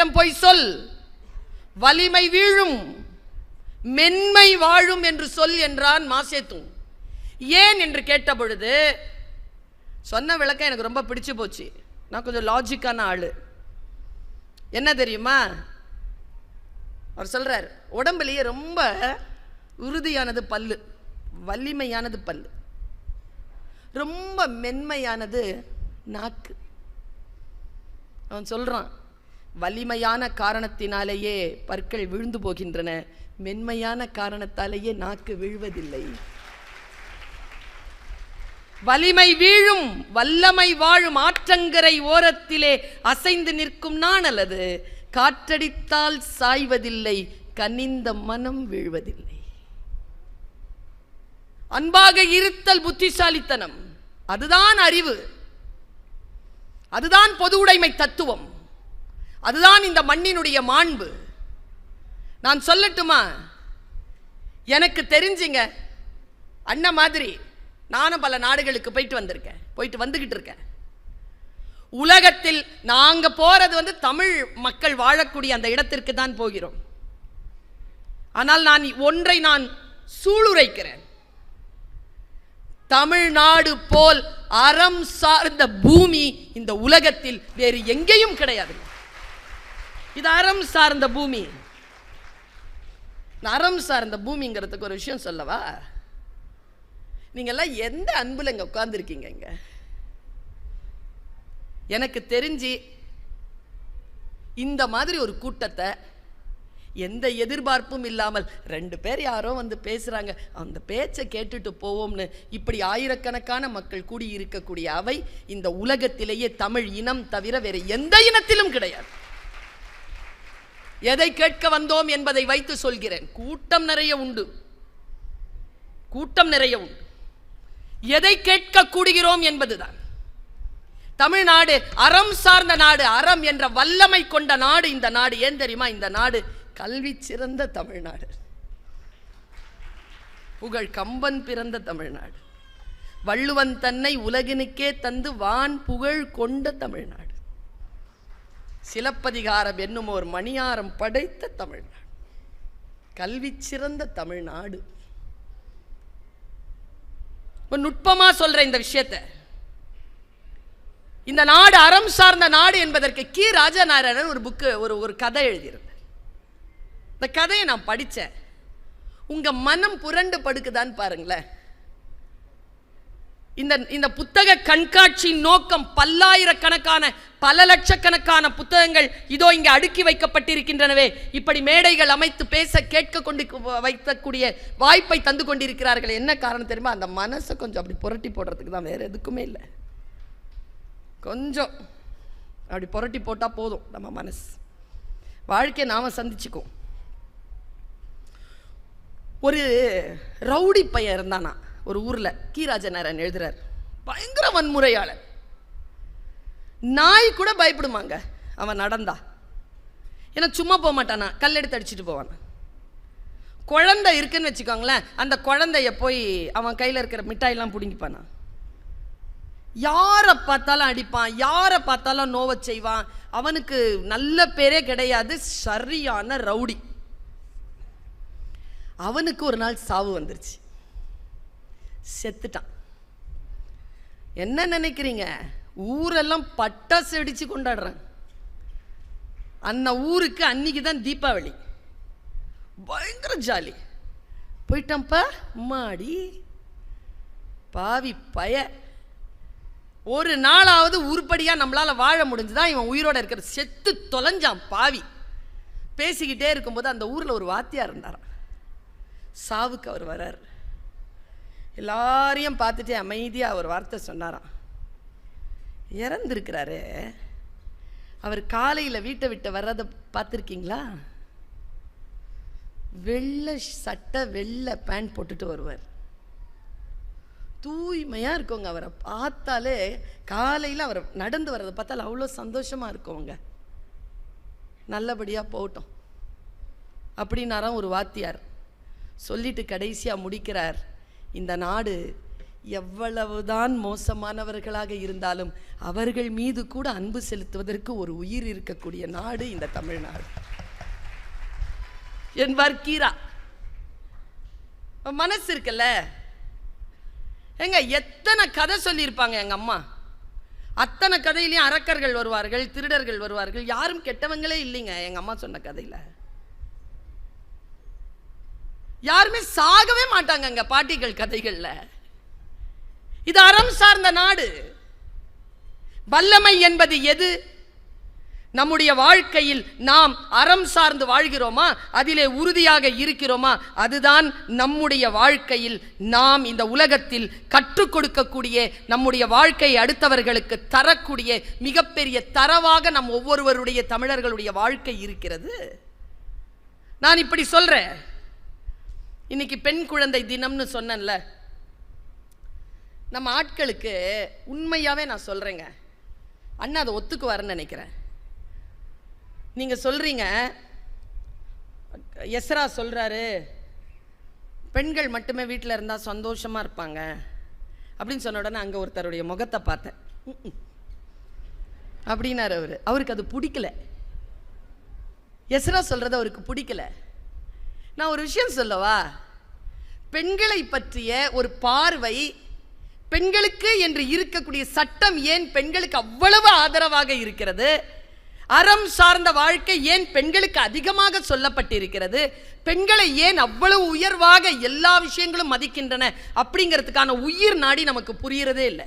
மக்களிடம் போய் சொல், வலிமை வீழும் மென்மை வாழும் என்று சொல் என்றான் மாசேத்துங். ஏன் என்று கேட்ட பொழுது சொன்ன விளக்கம் எனக்கு ரொம்ப பிடிச்சு போச்சு. நான் கொஞ்சம் லாஜிக்கான ஆளு. என்ன தெரியுமா அவர் சொல்றார்? உடம்புலயே ரொம்ப உறுதியானது பல்லு, வலிமையானது பல்லு, ரொம்ப மென்மையானது நாக்கு. அவன் சொல்றான், வலிமையான காரணத்தினாலேயே பற்கள் விழுந்து போகின்றன, மென்மையான காரணத்தாலேயே நாக்கு விழுவதில்லை. வலிமை வீழும் வல்லமை வாழும் ஆற்றங்கரை ஓரத்திலே அசைந்து நிற்கும் நாணலது, காற்றடித்தால் சாய்வதில்லை, கனிந்த மனம் வீழ்வதில்லை. அன்பாக இருத்தல் புத்திசாலித்தனம், அதுதான் அறிவு, அதுதான் பொது உடைமை தத்துவம், அதுதான் இந்த மண்ணினுடைய மாண்பு. நான் சொல்லட்டுமா, எனக்கு தெரிஞ்சுங்க, அண்ணன் மாதிரி நானும் பல நாடுகளுக்கு போயிட்டு வந்திருக்கேன், போயிட்டு வந்துகிட்டு இருக்கேன். உலகத்தில் நாங்க போறது தமிழ் மக்கள் வாழக்கூடிய அந்த இடத்திற்கு தான் போகிறோம். ஆனால் நான் ஒன்றை சூளுரைக்கிறேன், தமிழ்நாடு போல் அறம் சார்ந்த பூமி இந்த உலகத்தில் வேறு எங்கேயும் கிடையாது. இது அறம் சார்ந்த பூமி. அறம் சார்ந்த பூமிங்கிறதுக்கு ஒரு விஷயம் சொல்லவா? நீங்கெல்லாம் எந்த அன்புல இங்க உட்கார்ந்துருக்கீங்க? இங்க எனக்கு தெரிஞ்சு இந்த மாதிரி ஒரு கூட்டத்தை எந்த எதிர்பார்ப்பும் இல்லாமல் 2 பேர் யாரோ வந்து பேசுறாங்க, அந்த பேச்சை கேட்டுட்டு போவோம்னு இப்படி ஆயிரக்கணக்கான மக்கள் கூடி இருக்கக்கூடிய அவை இந்த உலகத்திலேயே தமிழ் இனம் தவிர வேறு எந்த இனத்திலும் கிடையாது. எதை கேட்க வந்தோம் என்பதை வைத்து சொல்கிறேன். கூட்டம் நிறைய உண்டு, கூட்டம் நிறைய உண்டு. எதை கேட்க கூடுகிறோம் என்பதுதான். தமிழ்நாடு அறம் சார்ந்த நாடு, அறம் என்ற வல்லமை கொண்ட நாடு இந்த நாடு. ஏன் தெரியுமா? இந்த நாடு கல்வி சிறந்த தமிழ்நாடு, புகழ் கம்பன் பிறந்த தமிழ்நாடு, வள்ளுவன் தன்னை உலகினுக்கே தந்து வான் புகழ் கொண்ட தமிழ்நாடு, சிலப்பதிகாரம் என்னும் ஒரு மணியாரம் படைத்த தமிழ்நாடு, கல்வி சிறந்த தமிழ்நாடு. நுட்பமா சொல்ற இந்த விஷயத்தை, இந்த நாடு அறம் சார்ந்த நாடு என்பதற்கு கி. ராஜநாராயணன் ஒரு புக்கு, ஒரு கதை எழுதியிருந்தார். இந்த கதையை நான் படித்தேன். உங்க மனம் புரண்டு படுக்குதான்னு பாருங்களேன். இந்த புத்தக கண்காட்சியின் நோக்கம் பல்லாயிரக்கணக்கான பல லட்சக்கணக்கான புத்தகங்கள் இதோ இங்கே அடுக்கி வைக்கப்பட்டிருக்கின்றனவே, இப்படி மேடைகள் அமைத்து பேச கேட்க கொண்டு வைக்கக்கூடிய வாய்ப்பை தந்து கொண்டிருக்கிறார்கள். என்ன காரணம் தெரியுமா? அந்த மனசை கொஞ்சம் அப்படி புரட்டி போடுறதுக்கு தான், வேற எதுக்குமே இல்லை. கொஞ்சம் அப்படி புரட்டி போட்டால் போதும், நம்ம மனசு வாழ்க்கையை நாம் சந்திச்சுக்கும். ஒரு ரவுடி பையன் இருந்தானா ஒரு ஊரில். கி. ராஜநாராயணன் எழுதுறார். பயங்கர வன்முறையாளர், நாய் கூட பயப்படுமாங்க அவன் நடந்தா. ஏன்னா சும்மா போக மாட்டானா, கல்லெடுத்து அடிச்சுட்டு போவானா. குழந்தை இருக்குன்னு வச்சுக்கோங்களேன், அந்த குழந்தைய போய் அவன் கையில் இருக்கிற மிட்டாயெல்லாம் பிடுங்கிப்பானா. யாரை பார்த்தாலும் அடிப்பான், யாரை பார்த்தாலும் நோவை செய்வான். அவனுக்கு நல்ல பேரே கிடையாது, சரியான ரவுடி. அவனுக்கு ஒரு நாள் சாவு வந்துருச்சு, செத்துட்டான். என்ன நினைக்கிறீங்க? ஊரெல்லாம் பட்டாசு அடிச்சு கொண்டாடுறாங்க. அந்த ஊருக்கு அன்னைக்கு தான் தீபாவளி, பயங்கர ஜாலி. போயிட்டான்ப்பா மாடி பாவி பய. ஒரு நாளாவது உருப்படியா நம்மளால வாழ முடிஞ்சுதான் இவன் உயிரோட இருக்கிற. செத்து தொலைஞ்சான் பாவி. பேசிக்கிட்டே இருக்கும்போது அந்த ஊர்ல ஒரு வாத்தியார் இருந்தாராம். சாவுக்கு அவர் வர்றார். எல்லாரையும் பார்த்துட்டு அமைதியா ஒரு வார்த்தை சொன்னாராம். இறந்துருக்கிறாரு, அவர் காலையில் வீட்டை விட்டு வர்றதை பார்த்துருக்கீங்களா? வெள்ளை சட்டை வெள்ளை பேண்ட் போட்டுட்டு வருவார், தூய்மையாக இருக்குங்க. அவரை பார்த்தாலே காலையில் அவர் நடந்து வர்றதை பார்த்தாலும் அவ்வளோ சந்தோஷமாக இருக்குங்க. நல்லபடியாக போகட்டும் அப்படின்னாராம் ஒரு வாத்தியார். சொல்லிட்டு கடைசியாக முடிக்கிறார், இந்த நாடு எவ்வளவுதான் மோசமானவர்களாக இருந்தாலும் அவர்கள் மீது கூட அன்பு செலுத்துவதற்கு ஒரு உயிர் இருக்கக்கூடிய நாடு இந்த தமிழ்நாடு. என் வர்க்கீரா மனசு இருக்குல்ல, எங்க எத்தனை கதை சொல்லியிருப்பாங்க எங்க அம்மா. அத்தனை கதையிலையும் அரக்கர்கள் வருவார்கள், திருடர்கள் வருவார்கள், யாரும் கெட்டவங்களே இல்லைங்க எங்க அம்மா சொன்ன கதையில. யாருமே சாகவே மாட்டாங்க பாட்டிகள் கதைகள்ல. இது அறம் சார்ந்த நாடு. வல்லமை என்பது எது? நம்முடைய வாழ்க்கையில் நாம் அறம் சார்ந்து வாழ்கிறோமா, அதிலே உறுதியாக இருக்கிறோமா, அதுதான் நம்முடைய வாழ்க்கையில் நாம் இந்த உலகத்தில் கற்றுக் கொடுக்கக்கூடிய, நம்முடைய வாழ்க்கையை அடுத்தவர்களுக்கு தரக்கூடிய மிகப்பெரிய தரவாக நம் ஒவ்வொருவருடைய தமிழர்களுடைய வாழ்க்கை இருக்கிறது. நான் இப்படி சொல்றேன். இன்னைக்கு பெண் குழந்தை தினம்னு சொன்னேன்ல, நம்ம ஆட்களுக்கு உண்மையாவே நான் சொல்றேங்க, அண்ணா அதை ஒத்துக்குவாருன்னு நினைக்கிறேன். நீங்க சொல்றீங்க, எஸ்ரா சொல்றாரு பெண்கள் மட்டுமே வீட்டில் இருந்தா சந்தோஷமா இருப்பாங்க அப்படின்னு சொன்ன உடனே அங்க ஒருத்தருடைய முகத்தை பார்த்தேன். அப்படின்னாரு அவருக்கு அது பிடிக்கல. எஸ்ரா சொல்றது அவருக்கு பிடிக்கல. நான் ஒரு விஷயம் சொல்லவா, பெண்களை பற்றிய ஒரு பார்வை, பெண்களுக்கு என்று இருக்கக்கூடிய சட்டம் ஏன் பெண்களுக்கு அவ்வளவு ஆதரவாக இருக்கிறது, அறம் சார்ந்த வாழ்க்கை ஏன் பெண்களுக்கு அதிகமாக சொல்லப்பட்டிருக்கிறது, பெண்களை ஏன் அவ்வளவு உயர்வாக எல்லா விஷயங்களும் மதிக்கின்றன அப்படிங்கிறதுக்கான உயிர் நாடி நமக்கு புரியறதே இல்லை.